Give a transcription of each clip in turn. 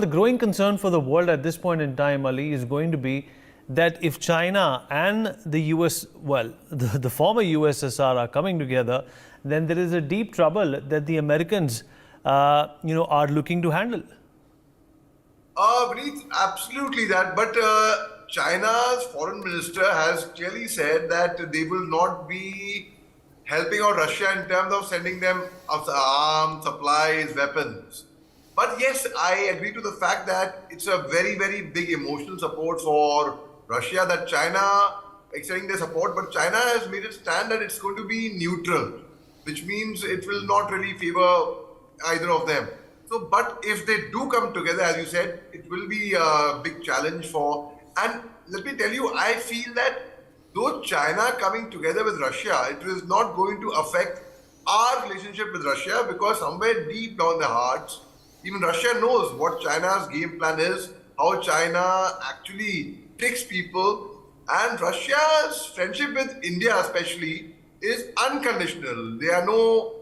Well, the growing concern for the world at this point in time, Ali, is going to be that if China and the US, well, the former USSR are coming together, then there is a deep trouble that the Americans, are looking to handle. Vineet, absolutely that. But China's foreign minister has clearly said that they will not be helping out Russia in terms of sending them arms, supplies, weapons. But yes, I agree to the fact that it's a very, very big emotional support for Russia that China extending their support, but China has made it stand that it's going to be neutral, which means it will not really favor either of them. So, but if they do come together, as you said, it will be a big challenge for. And let me tell you, I feel that though China coming together with Russia, it is not going to affect our relationship with Russia because somewhere deep down their hearts, even Russia knows what China's game plan is, how China actually tricks people, and Russia's friendship with India especially is unconditional. There's no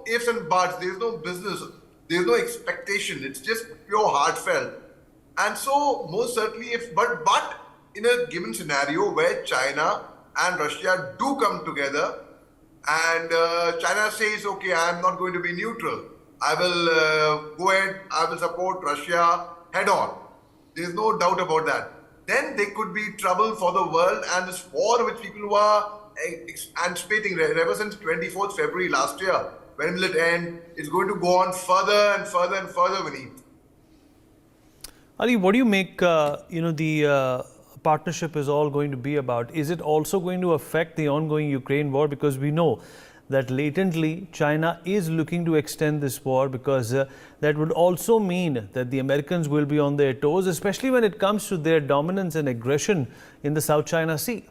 ifs and buts, there's no business, there's no expectation. It's just pure heartfelt. And so most certainly but in a given scenario where China and Russia do come together and China says, okay, I'm not going to be neutral. I will go ahead, I will support Russia head on. There's no doubt about that. Then there could be trouble for the world, and this war which people were anticipating ever since 24th February last year. When will it end? It's going to go on further and further and further, Vineet. Ali, what do you make, the partnership is all going to be about? Is it also going to affect the ongoing Ukraine war? Because we know that latently China is looking to extend this war, because that would also mean that the Americans will be on their toes, especially when it comes to their dominance and aggression in the South China Sea.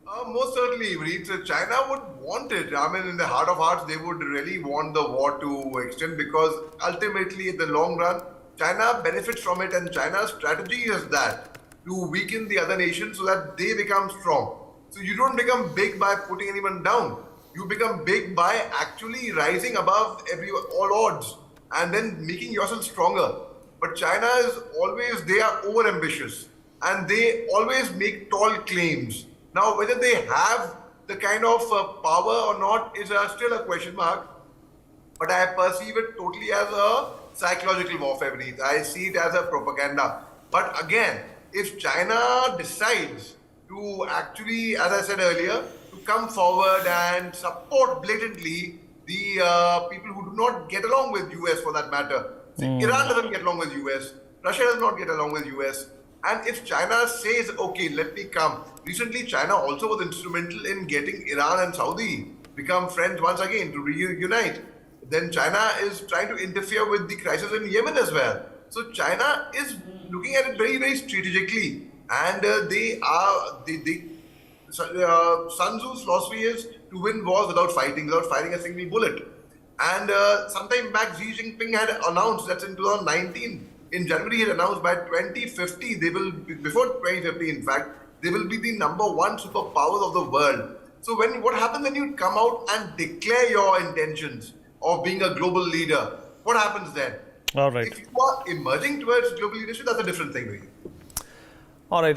Most certainly, Vineet. China would want it. I mean, in the heart of hearts, they would really want the war to extend because ultimately, in the long run, China benefits from it, and China's strategy is that to weaken the other nations so that they become strong. So you don't become big by putting anyone down. You become big by actually rising above all odds and then making yourself stronger. But China is always, they are over ambitious and they always make tall claims. Now, whether they have the kind of power or not is still a question mark. But I perceive it totally as a psychological warfare, Vineet. I see it as a propaganda. But again, if China decides to actually, as I said earlier, to come forward and support blatantly the people who do not get along with US for that matter. Iran doesn't get along with US. Russia does not get along with US. And if China says, okay, let me come. Recently, China also was instrumental in getting Iran and Saudi become friends once again to reunite. Then China is trying to interfere with the crisis in Yemen as well. So China is looking at it very, very strategically. And Sun Tzu's philosophy is to win wars without fighting a single bullet. And sometime back, Xi Jinping had announced that in 2019, in January, he had announced by 2050, they will be, before 2050, in fact, they will be the #1 superpowers of the world. So what happens when you come out and declare your intentions of being a global leader? What happens then? All right. If you are emerging towards global leadership, that's a different thing. All right.